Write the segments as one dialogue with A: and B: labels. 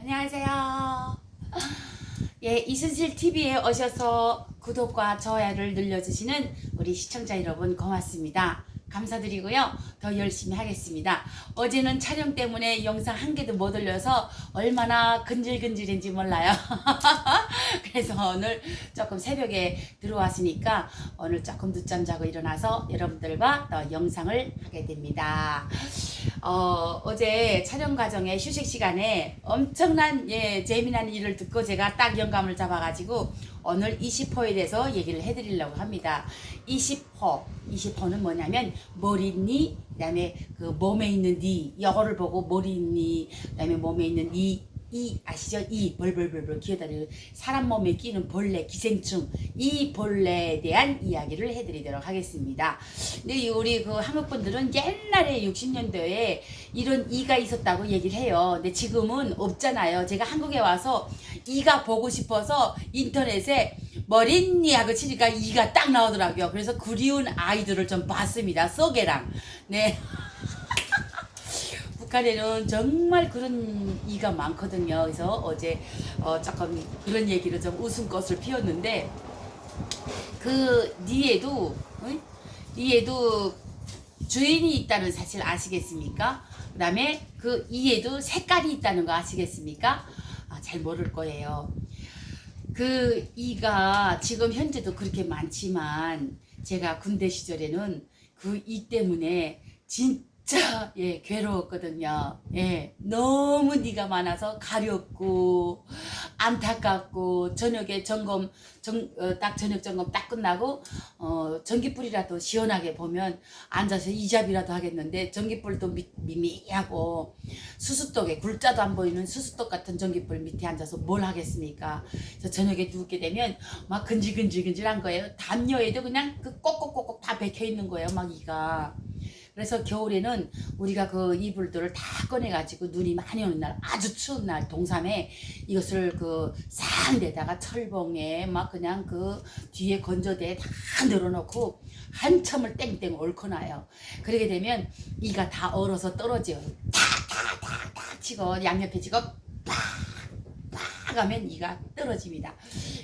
A: 안녕하세요. 예, 이순실 TV에 오셔서 구독과 좋아요를 눌러주시는 우리 시청자 여러분 고맙습니다. 감사드리고요. 더 열심히 하겠습니다. 어제는 촬영 때문에 영상 한 개도 못 올려서 얼마나 근질근질인지 몰라요. 그래서 오늘 조금 새벽에 들어왔으니까 오늘 조금 늦잠 자고 일어나서 여러분들과 더 영상을 하게 됩니다. 어제 촬영 과정에 휴식 시간에 엄청난 재미난 일을 듣고 제가 딱 영감을 잡아가지고 오늘 20호에 대해서 얘기를 해드리려고 합니다. 20호는 뭐냐면 머리 있니? 그 다음에 그 몸에 있는 니, 이거를 보고 머리 있니? 그 다음에 몸에 있는 니, 이 아시죠? 이 벌벌벌벌 기어다니는 사람 몸에 끼는 벌레, 기생충, 이 벌레에 대한 이야기를 해드리도록 하겠습니다. 근데 우리 그 한국 분들은 옛날에 60년도에 이런 이가 있었다고 얘기를 해요. 근데 지금은 없잖아요. 제가 한국에 와서 이가 보고 싶어서 인터넷에 머리니 하고 치니까 이가 딱 나오더라고요. 그래서 그리운 아이들을 좀 봤습니다. 쏘개랑. 네. 북한에는 정말 그런 이가 많거든요. 그래서 어제 조금 그런 얘기로 좀 웃음꽃을 피웠는데 그 니에도 니에도 주인이 있다는 사실 아시겠습니까? 그 다음에 그 이에도 색깔이 있다는 거 아시겠습니까? 잘 모를 거예요. 그 이가 지금 현재도 그렇게 많지만 제가 군대 시절에는 그 이 때문에 진짜 괴로웠거든요. 너무 니가 많아서 가렵고 안타깝고 저녁에 딱 저녁 점검 딱 끝나고 전기불이라도 시원하게 보면 앉아서 이잡이라도 하겠는데 전기불도 미미하고 수수떡에 굴자도 안 보이는 수수떡 같은 전기불 밑에 앉아서 뭘 하겠습니까? 그래서 저녁에 누우게 되면 막 근질근질근질한 거예요. 담요에도 그냥 그 꼭꼭꼭꼭 다 박혀 있는 거예요. 막 이가. 그래서 겨울에는 우리가 그 이불들을 다 꺼내가지고 눈이 많이 오는 날, 아주 추운 날, 동삼에 이것을 그 쌍대다가 철봉에 막 그냥 그 뒤에 건조대에 다 늘어놓고 한참을 땡땡 얽어놔요. 그러게 되면 이가 다 얼어서 떨어져요. 탁탁탁탁 치고 양옆에 치고 가면 이가 떨어집니다.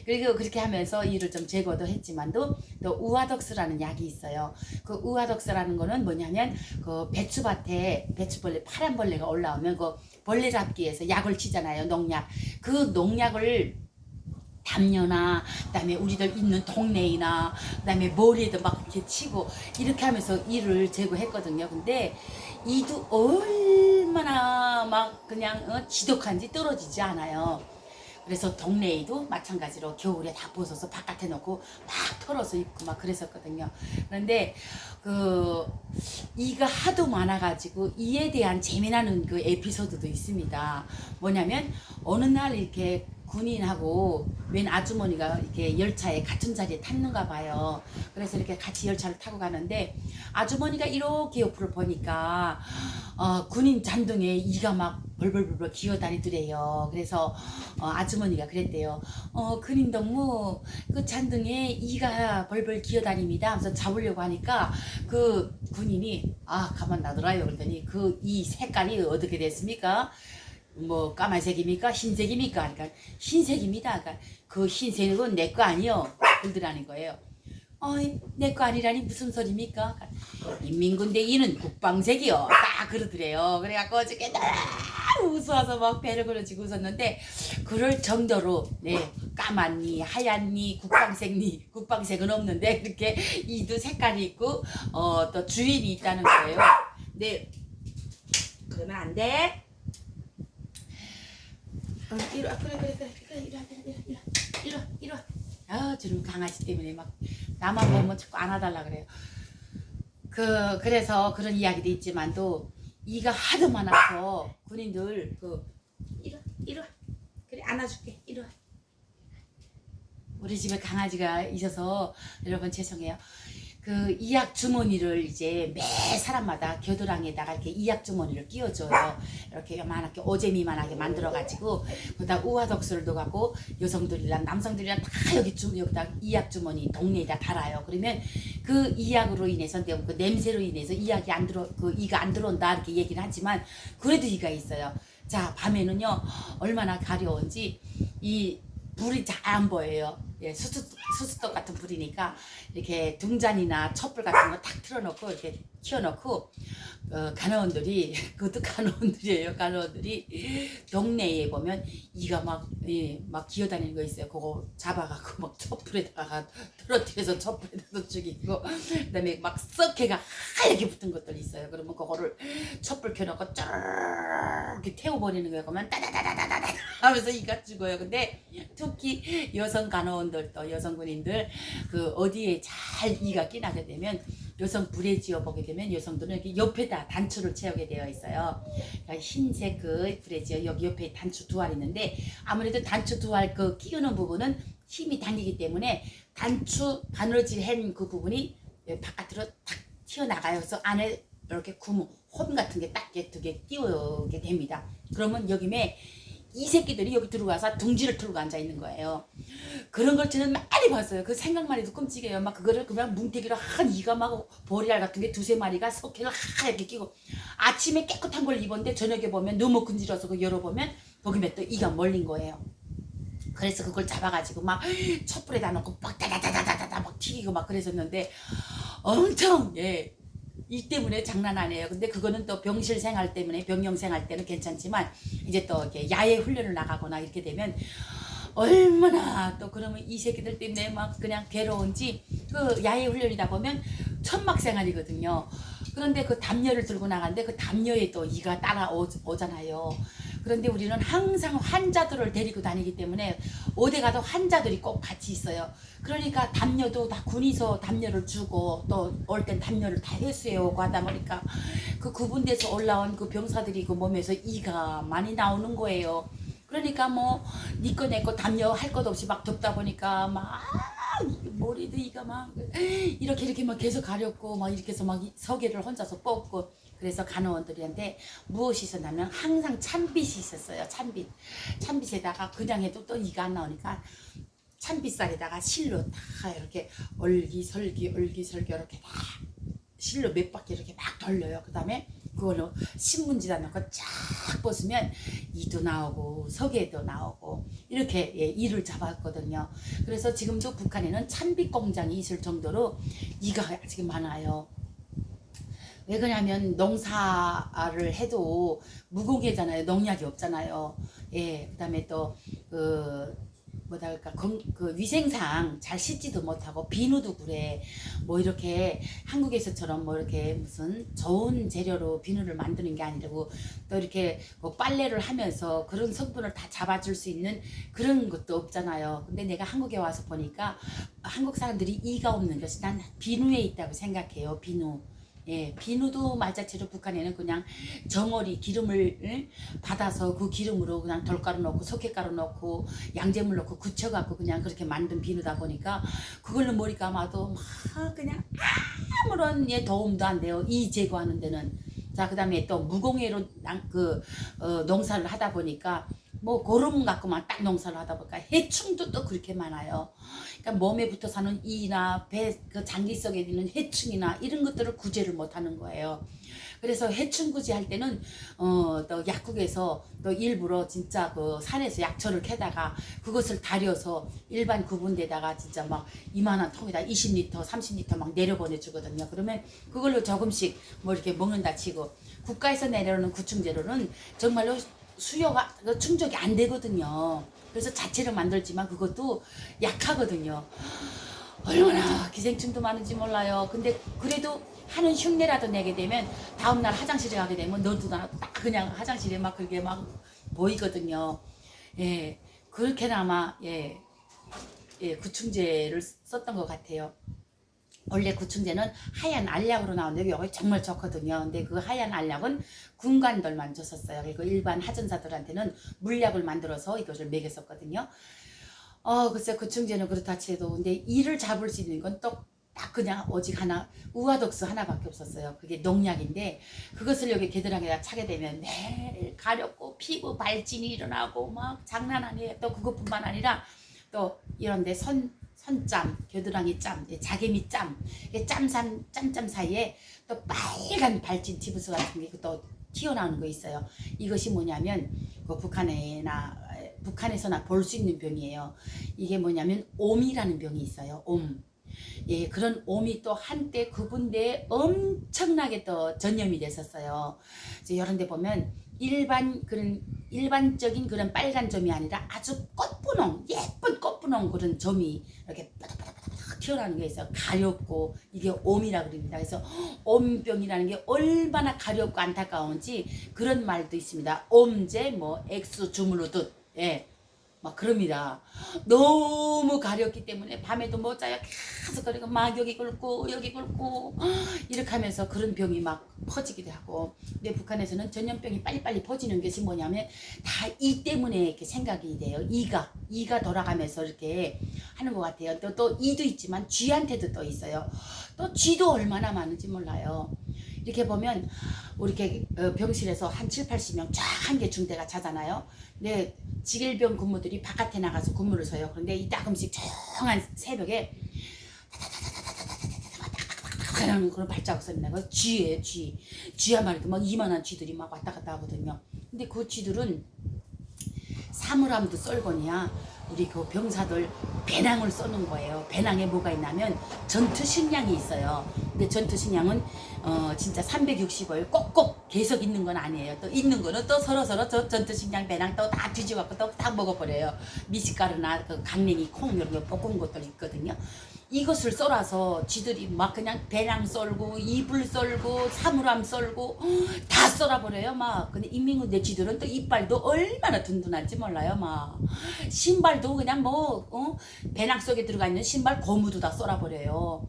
A: 그리고 그렇게 하면서 이를 좀 제거도 했지만도 또 우아덕스라는 약이 있어요. 그 우아덕스라는 거는 뭐냐면 그 배추밭에 배추벌레 파란 벌레가 올라오면 그 벌레 잡기에서 약을 치잖아요. 농약. 그 농약을 담요나 그다음에 우리들 있는 동네이나 그다음에 머리에도 막 이렇게 치고 이렇게 하면서 이를 제거했거든요. 근데 이도 얼마나 막 그냥 지독한지 떨어지지 않아요. 그래서 동네에도 마찬가지로 겨울에 다 벗어서 바깥에 놓고 막 털어서 입고 막 그랬었거든요. 그런데 그 이가 하도 많아가지고 이에 대한 재미나는 그 에피소드도 있습니다. 뭐냐면 어느 날 이렇게 군인하고 웬 아주머니가 이렇게 열차에 같은 자리에 탔는가 봐요. 그래서 이렇게 같이 열차를 타고 가는데 아주머니가 이렇게 옆으로 보니까 군인 잔등에 이가 막 벌벌벌벌 기어다니더래요. 그래서 아주머니가 그랬대요. 군인 동무 그 잔등에 이가 벌벌 기어다닙니다 하면서 잡으려고 하니까 그 군인이 가만 놔둬라요. 그랬더니 그 이 색깔이 어떻게 됐습니까? 뭐 까만색입니까? 흰색입니까? 그러니까 흰색입니다. 그러니까 그 흰색은 내 거 아니요. 그러더라는 거예요. 내 거 아니라니 무슨 소리입니까? 그러니까 인민군대 이는 국방색이요. 딱 그러더래요. 그래갖고 어저께 너무 웃어서 막 배를 걸어지고 웃었는데 그럴 정도로 까만니 하얀니 국방색니 국방색은 없는데 그렇게 이도 색깔이 있고 또 주인이 있다는 거예요. 네, 그러면 안 돼. 이리 와, 그래, 이리 와. 저런 강아지 때문에 막 나만 보면 자꾸 안아달라 그래요. 그래서 그런 이야기도 있지만도 이가 하도 많아서 군인들 이리 와, 그래 안아줄게, 이리 와. 우리 집에 강아지가 있어서 여러분 죄송해요. 그 이약 주머니를 이제 매 사람마다 겨드랑이에다가 이렇게 이약 주머니를 끼워줘요. 이렇게 요만하게 오재미만하게 만들어가지고 거기다 우화덕스를 넣어갖고 여성들이랑 남성들이랑 다 여기다 이약 주머니 동네에다 달아요. 그러면 그 이약으로 인해서 그 냄새로 인해서 이약이 안 들어 그 이가 안 들어온다 이렇게 얘기를 하지만 그래도 이가 있어요. 자, 밤에는요 얼마나 가려운지 이 불이 잘 안 보여요. 예, 수수떡 같은 불이니까 이렇게 등잔이나 촛불 같은 거 탁 틀어놓고 이렇게 켜놓고 간호원들이 그것도 간호원들이에요. 간호원들이 동네에 보면 이가 막, 예, 막 기어다니는 거 있어요. 그거 잡아갖고 막 촛불에다가 떨어뜨려서 촛불에다가 죽이고 그다음에 막 썩해가 하얗게 붙은 것들이 있어요. 그러면 그거를 촛불 켜놓고 쫙 이렇게 태워버리는 거예요. 그러면 따다다다다다 하면서 이가 죽어요. 근데 특히 여성 간호원들 또 여성 군인들 그 어디에 잘 이가 끼나게 되면 여성 불에 지어 보게 되면 여성들은 이렇게 옆에다 단추를 채우게 되어 있어요. 그러니까 흰색 그 불에 지어 여기 옆에 단추 두 알 있는데 아무래도 단추 두 알 그 끼우는 부분은 힘이 당기기 때문에 단추 바느질 한 그 부분이 바깥으로 탁 튀어나가요. 그래서 안에 이렇게 구멍, 홈 같은 게 딱 두 개 띄우게 됩니다. 그러면 여기에 이 새끼들이 여기 들어가서 둥지를 틀고 앉아 있는 거예요. 그런 걸 저는 많이 봤어요. 그 생각만 해도 끔찍해요. 막 그거를 그냥 뭉태기로 한 이가 막 보리알 같은 게 두세 마리가 석회를 하얗게 끼고 아침에 깨끗한 걸 입었는데 저녁에 보면 너무 근지러서 그 열어보면 거기에 또 이가 몰린 거예요. 그래서 그걸 잡아가지고 막 촛불에다 놓고 막 다다다다다다 막 튀기고 막 그랬었는데 엄청 예. 이 때문에 장난 아니에요. 근데 그거는 또 병실 생활 때문에 병영 생활 때는 괜찮지만 이제 또 이렇게 야외 훈련을 나가거나 이렇게 되면 얼마나 또 그러면 이 새끼들 때문에 막 그냥 괴로운지 그 야외 훈련이다 보면 천막 생활이거든요. 그런데 그 담요를 들고 나가는데 그 담요에 또 이가 따라오잖아요. 그런데 우리는 항상 환자들을 데리고 다니기 때문에 어디 가도 환자들이 꼭 같이 있어요. 그러니까 담요도 다 군에서 담요를 주고 또 올 땐 담요를 다 회수해 오고 하다 보니까 그 구분돼서 올라온 그 병사들이 그 몸에서 이가 많이 나오는 거예요. 그러니까 뭐 니꺼 내꺼 담요 할 것 없이 막 덮다 보니까 막 머리도 이가 막 이렇게 이렇게 막 계속 가렵고 막 이렇게 해서 막 서개를 혼자서 뽑고 그래서 간호원들한테 무엇이 있었냐면 항상 찬빛이 있었어요. 찬빛에다가 그냥 해도 또 이가 안 나오니까 찬빛살에다가 실로 다 이렇게 얼기설기 이렇게 다 실로 몇 바퀴 이렇게 막 돌려요. 그 다음에 그걸로 신문지다 넣고 쫙 벗으면 이도 나오고 석에도 나오고 이렇게 예, 이를 잡았거든요. 그래서 지금도 북한에는 찬빛 공장이 있을 정도로 이가 아직 많아요. 왜 그러냐면 농사를 해도 무공해잖아요. 농약이 없잖아요. 예, 그다음에 또그 뭐랄까 그 위생상 잘 씻지도 못하고 비누도 그래. 뭐 이렇게 한국에서처럼 뭐 이렇게 무슨 좋은 재료로 비누를 만드는 게 아니고 또 이렇게 뭐 빨래를 하면서 그런 성분을 다 잡아줄 수 있는 그런 것도 없잖아요. 근데 내가 한국에 와서 보니까 한국 사람들이 이가 없는 것이 난 비누에 있다고 생각해요. 비누. 예, 비누도 말자체로 북한에는 그냥 정어리 기름을 받아서 그 기름으로 그냥 돌가루 넣고 석회가루 넣고 양잿물 넣고 굳혀갖고 그냥 그렇게 만든 비누다 보니까 그걸로 머리 감아도 막 그냥 아무런 예, 도움도 안 돼요. 이 제거하는 데는. 자, 그 다음에 또 무공해로 농사를 하다 보니까 뭐 고름 갖고만 딱 농사를 하다 보니까 해충도 또 그렇게 많아요. 그러니까 몸에 붙어 사는 이나 배 그 장기 속에 있는 해충이나 이런 것들을 구제를 못 하는 거예요. 그래서 해충 구제할 때는 또 약국에서 또 일부러 진짜 그 산에서 약초를 캐다가 그것을 달여서 일반 구분대다가 진짜 막 이만한 통에다 20리터, 30리터 막 내려보내 주거든요. 그러면 그걸로 조금씩 뭐 이렇게 먹는다 치고 국가에서 내려오는 구충제로는 정말로 수요가 충족이 안 되거든요. 그래서 자체로 만들지만 그것도 약하거든요. 얼마나 기생충도 많은지 몰라요. 근데 그래도 하는 흉내라도 내게 되면 다음날 화장실에 가게 되면 너도 나도 딱 그냥 화장실에 막 그게 막 보이거든요. 예, 그렇게나마 예, 구충제를 썼던 것 같아요. 원래 구충제는 하얀 알약으로 나오는데 여기 정말 좋거든요. 근데 그 하얀 알약은 군관들만 줬었어요. 그리고 일반 하전사들한테는 물약을 만들어서 이것을 먹였었거든요. 글쎄 구충제는 그렇다 치도 근데 이를 잡을 수 있는 건 또 딱 그냥 오직 하나 우아독스 하나밖에 없었어요. 그게 농약인데 그것을 여기 겨드랑이에다 차게 되면 매일 가렵고 피부 발진이 일어나고 막 장난 아니에요. 또 그것뿐만 아니라 또 이런데 선짬, 겨드랑이 짬, 자개미 짬, 짬짬 사이에 또 빨간 발진 티브스 같은 게 또 튀어나오는 거 있어요. 이것이 뭐냐면 그 북한에서나 볼 수 있는 병이에요. 이게 뭐냐면 옴이라는 병이 있어요. 옴. 예, 그런 옴이 또 한때 그분데 엄청나게 또 전염이 됐었어요. 이제 이런 데 보면 일반적인 그런 빨간 점이 아니라 아주 꽃분홍, 예쁜 꽃분홍 그런 점이 이렇게 바닥바닥바닥 튀어나오는 게 있어요. 가렵고 이게 옴이라 그럽니다. 그래서 옴병이라는 게 얼마나 가렵고 안타까운지 그런 말도 있습니다. 옴제 뭐 액수 주물르듯 예. 막 그럽니다. 너무 가렵기 때문에 밤에도 못 자요. 계속 그리고 막 여기 긁고 여기 긁고 이렇게 하면서 그런 병이 막 퍼지기도 하고. 근데 북한에서는 전염병이 빨리빨리 퍼지는 것이 뭐냐면 다 이 때문에 이렇게 생각이 돼요. 이가 돌아가면서 이렇게 하는 것 같아요. 또 이도 있지만 쥐한테도 또 있어요. 또 쥐도 얼마나 많은지 몰라요. 이렇게 보면 우리 이렇게 병실에서 한 7, 80명 쫙 한 개 중대가 자잖아요. 근데 직일병 근무들이 바깥에 나가서 근무를 서요. 그런데 이따금씩 조용한 새벽에 그런 발자국 소리 나고 쥐예요. 쥐야말로 막 이만한 쥐들이 막 왔다 갔다 하거든요. 근데 그 쥐들은 사물함도 썰거니와 우리 그 병사들 배낭을 쏘는 거예요. 배낭에 뭐가 있냐면 전투식량이 있어요. 근데 전투식량은 진짜 360을 꼭꼭 계속 있는 건 아니에요. 또 있는 거는 또 서로서로 저 전투식량 배낭 또 다 뒤집어갖고 또 다 먹어버려요. 미숫가루나 그 강냉이 콩 이런 거 볶은 것들 있거든요. 이것을 썰어서 쥐들이 막 그냥 배낭 썰고 이불 썰고 사물함 썰고 다 썰어버려요 막. 근데 인민군대 쥐들은 또 이빨도 얼마나 든든한지 몰라요 막. 신발도 그냥 배낭 속에 들어가 있는 신발 고무도 다 썰어버려요.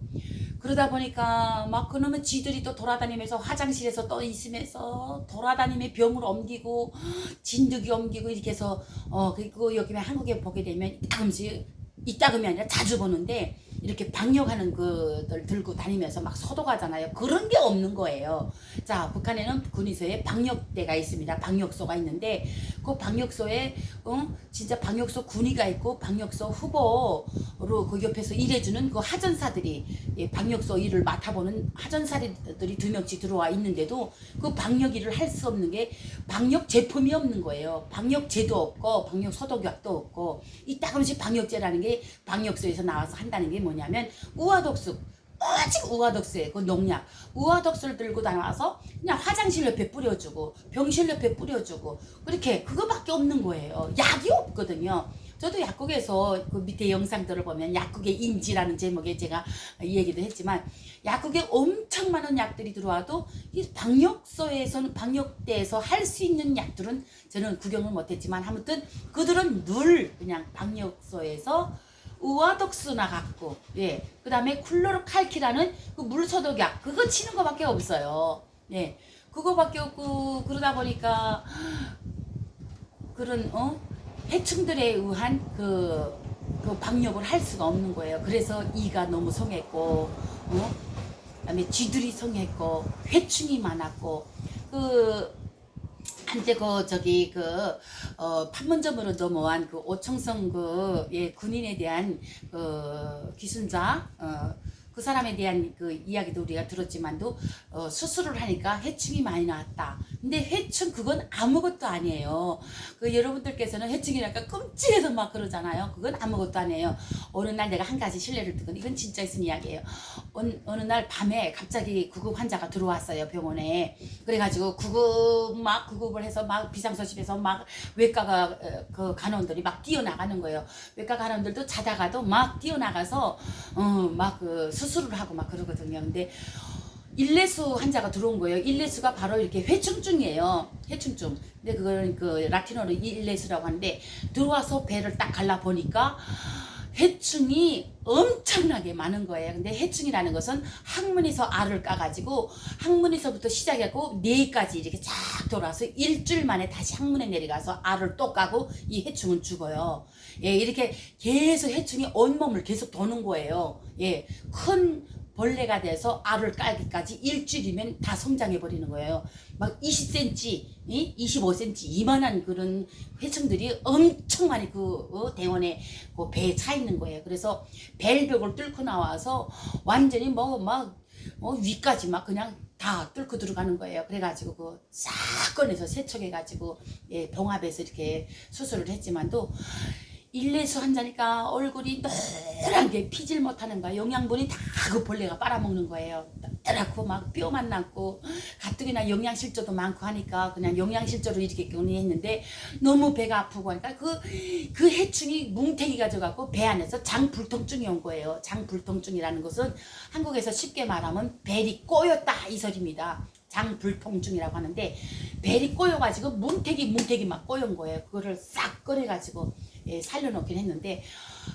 A: 그러다 보니까 막 그놈의 쥐들이 또 돌아다니면서 화장실에서 또 있으면서 돌아다니며 병을 옮기고 진드기 옮기고 이렇게 해서 그리고 여기 한국에 보게 되면 이따금이 아니라 자주 보는데 이렇게 방역하는 것들 들고 다니면서 막 소독하잖아요. 그런 게 없는 거예요. 자, 북한에는 군의소에 방역대가 있습니다. 방역소가 있는데 그 방역소에 진짜 방역소 군의가 있고 방역소 후보로 그 옆에서 일해주는 그 하전사들이 방역소 일을 맡아보는 하전사들이 2명씩 들어와 있는데도 그 방역 일을 할 수 없는 게 방역 제품이 없는 거예요. 방역제도 없고 방역 소독약도 없고 이따금씩 방역제라는 게 방역소에서 나와서 한다는 게 뭐냐면 우화독수, 오직 우화독수에 그 농약 우화독수를 들고 다녀와서 그냥 화장실 옆에 뿌려주고 병실 옆에 뿌려주고 그렇게 그거밖에 없는 거예요. 약이 없거든요. 저도 약국에서 그 밑에 영상들을 보면 약국의 인지라는 제목에 제가 이 얘기도 했지만 약국에 엄청 많은 약들이 들어와도 이 방역대에서 할 수 있는 약들은 저는 구경을 못했지만 아무튼 그들은 늘 그냥 방역소에서 우화독수나 갖고 그 다음에 클로로칼키라는 그 물소독약 그거 치는 거밖에 없어요. 그거밖에 없고 그러다 보니까 그런 해충들에 의한 그 방역을 할 수가 없는 거예요. 그래서 이가 너무 성했고 그다음에 쥐들이 성했고 회충이 많았고 한때 판문점으로 넘어간 그 오청성 군인에 대한 기순자 그 사람에 대한 그 이야기도 우리가 들었지만도 수술을 하니까 해충이 많이 나왔다. 근데 해충 그건 아무것도 아니에요. 그 여러분들께서는 해충이랄까 끔찍해서 막 그러잖아요. 그건 아무것도 아니에요. 어느 날 내가 한 가지 신뢰를 듣거든. 이건 진짜 있은 이야기예요. 어느 날 밤에 갑자기 구급 환자가 들어왔어요 병원에. 그래가지고 구급을 해서 막 비상소집에서 막 외과가 그 간호원들이 막 뛰어나가는 거예요. 외과 간호원들도 자다가도 막 뛰어나가서 막 수술을 하고 막 그러거든요. 근데 일레수 환자가 들어온 거예요. 일레수가 바로 이렇게 회충증이에요. 회충증. 근데 그걸 그 라틴어로 일레수라고 하는데 들어와서 배를 딱 갈라 보니까 해충이 엄청나게 많은 거예요. 근데 해충이라는 것은 항문에서 알을 까가지고 항문에서부터 시작하고 뇌까지 이렇게 쫙 돌아서 일주일 만에 다시 항문에 내려가서 알을 또 까고 이 해충은 죽어요. 이렇게 계속 해충이 온몸을 계속 도는 거예요. 큰 벌레가 돼서 알을 깔기까지 일주일이면 다 성장해 버리는 거예요. 막 20cm, 25cm 이만한 그런 회충들이 엄청 많이 대원에 그 배에 차 있는 거예요. 그래서 벨벽을 뚫고 나와서 완전히 위까지 막 그냥 다 뚫고 들어가는 거예요. 그래가지고 그 싹 꺼내서 세척해가지고 예, 봉합해서 이렇게 수술을 했지만도 일내수 환자니까 얼굴이 노란 게 피질 못하는 거야. 영양분이 다 그 벌레가 빨아먹는 거예요. 노랗고 막 뼈만 남고 가뜩이나 영양실조도 많고 하니까 그냥 영양실조로 이렇게 했는데 너무 배가 아프고 하니까 그 해충이 뭉탱이 가져갖고 배 안에서 장불통증이 온 거예요. 장불통증이라는 것은 한국에서 쉽게 말하면 벨이 꼬였다 이 소리입니다. 장불통증이라고 하는데 벨이 꼬여가지고 뭉탱이 막 꼬연 거예요. 그거를 싹 꺼내가지고 예, 살려놓긴 했는데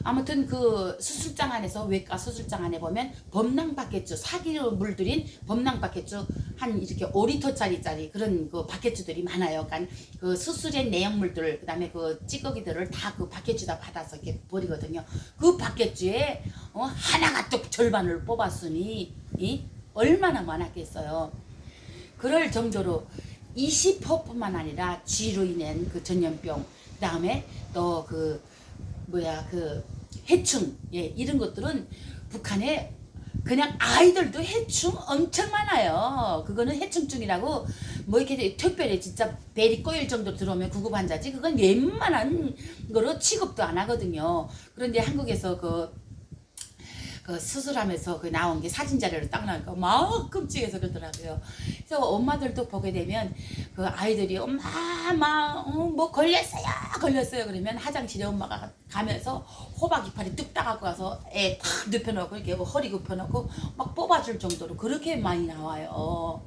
A: 아무튼 그 수술장 안에서 외과 수술장 안에 보면 범랑바켓주 사기로 물들인 범랑바켓주 한 이렇게 5리터짜리 그런 그 바켓주들이 많아요. 그러니까 그 수술의 내용물들 그다음에 그 찌꺼기들을 다 그 바켓주다 받아서 이렇게 버리거든요. 그 바켓주에 하나가 또 절반을 뽑았으니 얼마나 많았겠어요. 그럴 정도로 20호뿐만 아니라 쥐로 인한 그 전염병 그 다음에 또 그 해충 예, 이런 것들은 북한에 그냥 아이들도 해충 엄청 많아요. 그거는 해충증이라고 뭐 이렇게 특별히 진짜 벨이 꼬일 정도로 들어오면 구급 환자지 그건 웬만한 거로 취급도 안 하거든요. 그런데 한국에서 그 수술하면서 그 나온 게 사진 자료를 딱 나오니까 막 끔찍해서 그러더라고요. 그래서 엄마들도 보게 되면 그 아이들이 엄마 뭐 걸렸어요 그러면 화장실에 엄마가 가면서 호박 이파리 뚝 따갖고 가서 애 탁 눕혀놓고 이렇게 허리 굽혀놓고 막 뽑아줄 정도로 그렇게 많이 나와요.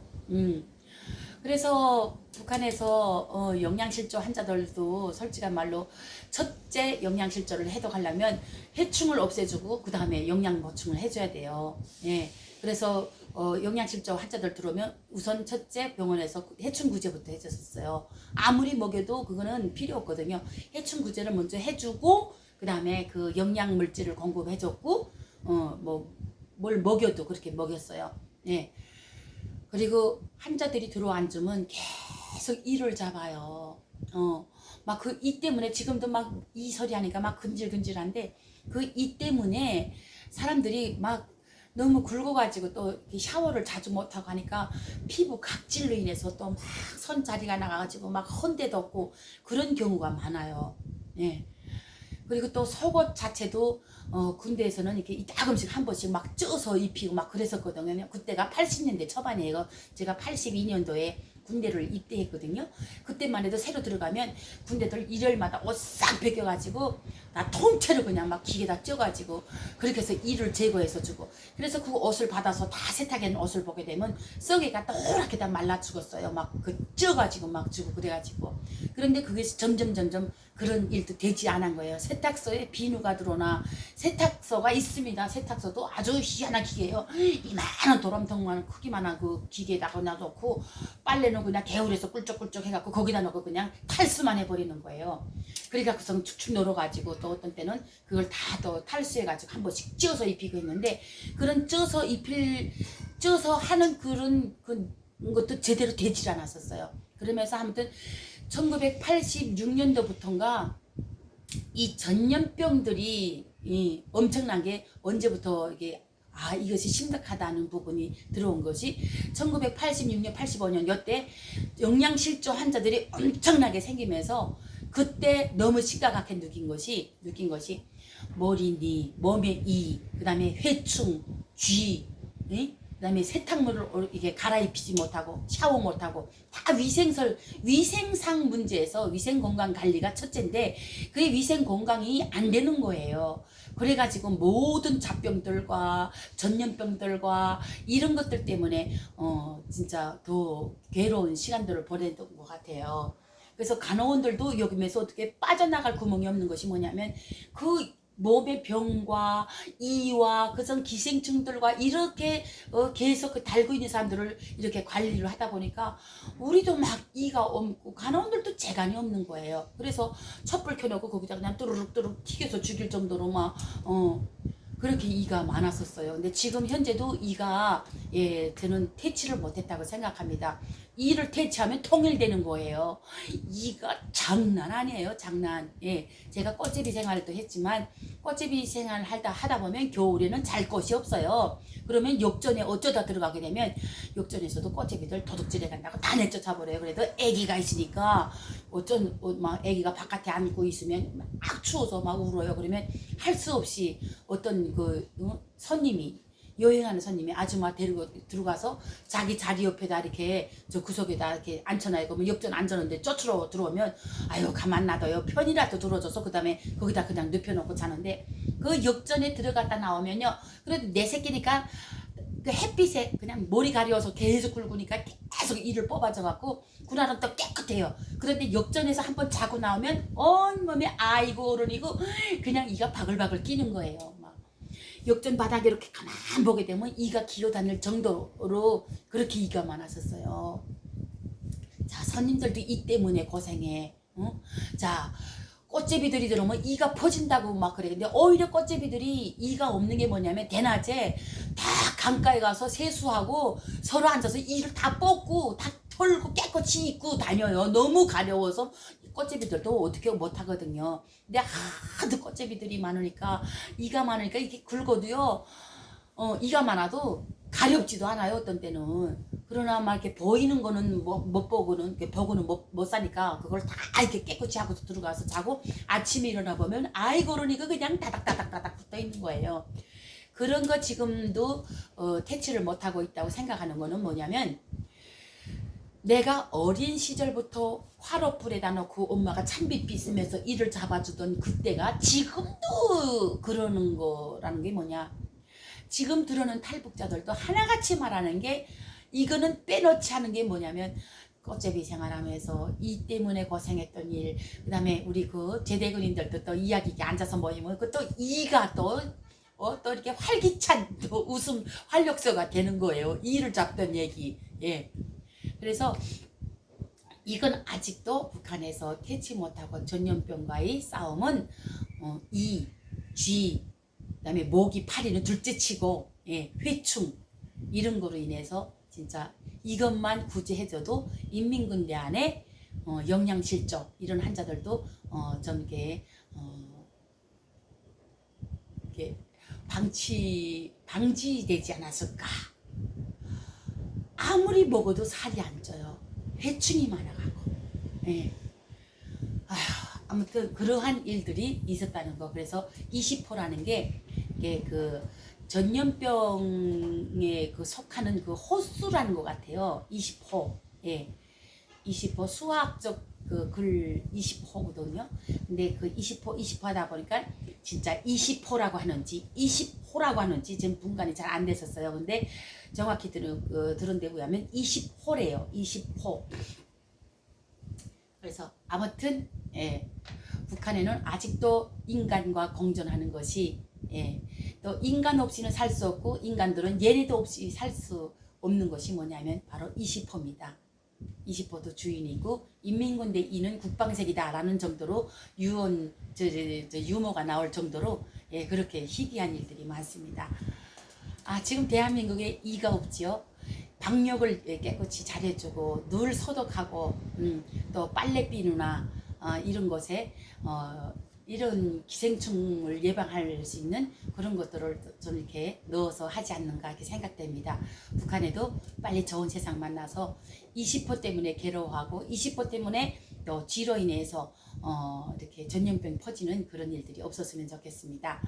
A: 그래서 북한에서 영양실조 환자들도 솔직한 말로 첫째 영양실조를 해독하려면 해충을 없애주고 그 다음에 영양 보충을 해줘야 돼요. 예, 그래서 영양실조 환자들 들어오면 우선 첫째 병원에서 해충 구제부터 해줬었어요. 아무리 먹여도 그거는 필요 없거든요. 해충 구제를 먼저 해주고 그 다음에 그 영양 물질을 공급해줬고 뭘 먹여도 그렇게 먹였어요. 예. 그리고 환자들이 들어앉으면 계속 이를 잡아요. 막 그 이 때문에 지금도 막 이 소리 하니까 막 근질근질한데 그 이 때문에 사람들이 막 너무 굵어가지고 또 샤워를 자주 못하고 하니까 피부 각질로 인해서 또 막 선자리가 나가가지고 막 헌데도 없고 그런 경우가 많아요. 예. 그리고 또 속옷 자체도 군대에서는 이렇게 조금씩 한 번씩 막 쪄서 입히고 막 그랬었거든요. 그때가 80년대 초반이에요. 제가 82년도에 군대를 입대했거든요. 그때만 해도 새로 들어가면 군대들 일요일마다 옷 싹 벗겨가지고 다 통째로 그냥 막 기계다 쪄가지고 그렇게 해서 일을 제거해서 주고 그래서 그 옷을 받아서 다 세탁해 놓은 옷을 보게 되면 썩이가 또랗게 다 말라 죽었어요. 막 그 쪄가지고 막 주고 그래가지고 그런데 그게 점점 그런 일도 되지 않은 거예요. 세탁소에 비누가 들어오나 세탁소가 있습니다. 세탁소도 아주 희한한 기계예요. 이만한 도람통만 크기만한 그 기계에다가 놔놓고 빨래는 그냥 개울에서 꿀쩍꿀쩍 해갖고 거기다 넣고 그냥 탈수만 해버리는 거예요. 그래갖고서 축축 늘어가지고 또 어떤 때는 그걸 다 또 탈수해가지고 한 번씩 쪄서 입히고 있는데 그런 쪄서 하는 그런 것도 제대로 되질 않았었어요. 그러면서 아무튼 1986년도부터인가 이 전염병들이 엄청난 게 언제부터 이게 이것이 심각하다는 부분이 들어온 것이 1986년, 85년 이때 영양실조 환자들이 엄청나게 생기면서 그때 너무 심각하게 느낀 것이 머리니, 몸의 이, 그 다음에 회충, 쥐, 그 다음에 세탁물을 이게 갈아입히지 못하고 샤워 못하고 다 위생상 문제에서 위생건강관리가 첫째인데 그게 위생건강이 안 되는 거예요. 그래가지고 모든 잡병들과 전염병들과 이런 것들 때문에 진짜 더 괴로운 시간들을 보내던 것 같아요. 그래서 간호원들도 여기면서 어떻게 빠져나갈 구멍이 없는 것이 뭐냐면 그 몸의 병과 이와 그전 기생충들과 이렇게 계속 그 달고 있는 사람들을 이렇게 관리를 하다 보니까 우리도 막 이가 없고 간호원들도 재간이 없는 거예요. 그래서 촛불 켜놓고 거기다 그냥 뚜루룩 튀겨서 죽일 정도로 막 그렇게 이가 많았었어요. 근데 지금 현재도 이가 저는 퇴치를 못했다고 생각합니다. 이를 퇴치하면 통일되는 거예요. 이가 장난 아니에요, 장난. 제가 꽃제비 생활도 했지만 꽃제비 생활을 하다 보면 겨울에는 잘 곳이 없어요. 그러면 욕전에 어쩌다 들어가게 되면 욕전에서도 꽃제비들 도둑질해 간다고 다 내쫓아버려요. 그래도 아기가 있으니까 막 아기가 바깥에 앉고 있으면 막 추워서 막 울어요. 그러면 할 수 없이 어떤 손님이 여행하는 손님이 아줌마 데리고 들어가서 자기 자리 옆에다 이렇게 저 구석에다 이렇게 앉혀놔요. 그러면 역전 앉았는데 쫓으러 들어오면 아유 가만 놔둬요. 편이라도 들어줘서 그 다음에 거기다 그냥 눕혀놓고 자는데 그 역전에 들어갔다 나오면요. 그래도 내 새끼니까 그 햇빛에 그냥 머리 가려워서 계속 굵으니까 계속 이를 뽑아져갖고 그날은 또 깨끗해요. 그런데 역전에서 한번 자고 나오면 온몸에 아이고 어른이고 그냥 이가 바글바글 끼는 거예요. 역전 바닥에 이렇게 가만 보게 되면 이가 기어다닐 정도로 그렇게 이가 많았었어요. 자, 손님들도 이 때문에 고생해. 자, 꽃제비들이 들어오면 이가 퍼진다고 막 그래. 근데 오히려 꽃제비들이 이가 없는 게 뭐냐면 대낮에 다 강가에 가서 세수하고 서로 앉아서 이를 다 뽑고 다 털고 깨끗이 입고 다녀요. 너무 가려워서 꽃제비들도 어떻게 못하거든요. 근데 하도 꽃제비들이 많으니까 이가 많으니까 이게 굵어도요. 이가 많아도 가렵지도 않아요. 어떤 때는. 그러나 막 이렇게 보이는 거는 못 보고는 이렇게 보고는 못 사니까 그걸 다 이렇게 깨끗이 하고 들어가서 자고 아침에 일어나 보면 아이고 그러니까 그냥 다닥다닥 붙어 있는 거예요. 그런 거 지금도 퇴치를 못 하고 있다고 생각하는 거는 뭐냐면 내가 어린 시절부터 화로불에다 놓고 엄마가 찬빛 쓰면서 이를 잡아주던 그때가 지금도 그러는 거라는 게 뭐냐. 지금 들어오는 탈북자들도 하나같이 말하는 게 이거는 빼놓지 않은 게 뭐냐면 꽃제비 생활하면서 이 때문에 고생했던 일, 그 다음에 우리 그 제대군인들도 또 이야기 있게 앉아서 모이면 그 또 이가 또 이렇게 활기찬 또 웃음 활력소가 되는 거예요. 이를 잡던 얘기. 그래서 이건 아직도 북한에서 퇴치 못하고 전염병과의 싸움은 이, 쥐, 그다음에 모기, 파리는 둘째치고 회충 이런 거로 인해서 진짜 이것만 구제해줘도 인민군대 안에 영양실조 이런 환자들도 좀 이렇게 방지되지 않았을까. 아무리 먹어도 살이 안 쪄요. 회충이 많아가고. 아무튼 그러한 일들이 있었다는 거. 그래서 20호라는 게 이게 그 전염병에 그 속하는 그 호수라는 것 같아요. 20호. 20호 수학적 그 글 20호거든요. 근데 그 20호 하다 보니까 진짜 20호라고 하는지 20호라고 하는지 지금 분간이 잘 안 됐었어요. 근데 정확히 들은 데 의하면 20호래요. 20호. 그래서 아무튼 북한에는 아직도 인간과 공존하는 것이 또 인간 없이는 살 수 없고 인간들은 얘네도 없이 살 수 없는 것이 뭐냐면 바로 20호입니다. 20호도 주인이고 인민군대 이는 국방색이다 라는 정도로 유머가 나올 정도로 그렇게 희귀한 일들이 많습니다. 지금 대한민국에 이가 없지요. 방역을 깨끗이 잘해주고 늘 소독하고 또 빨래비누나 이런 것에 이런 기생충을 예방할 수 있는 그런 것들을 좀 이렇게 넣어서 하지 않는가 이렇게 생각됩니다. 북한에도 빨리 좋은 세상 만나서 20호 때문에 괴로워하고 20호 때문에 또 쥐로 인해서 이렇게 전염병 퍼지는 그런 일들이 없었으면 좋겠습니다.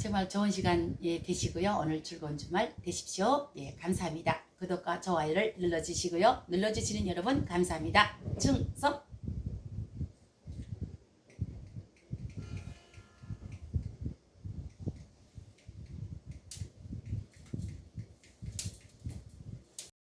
A: 정말 좋은 시간 되시고요. 오늘 즐거운 주말 되십시오. 감사합니다. 구독과 좋아요를 눌러주시고요. 눌러주시는 여러분 감사합니다. 충성!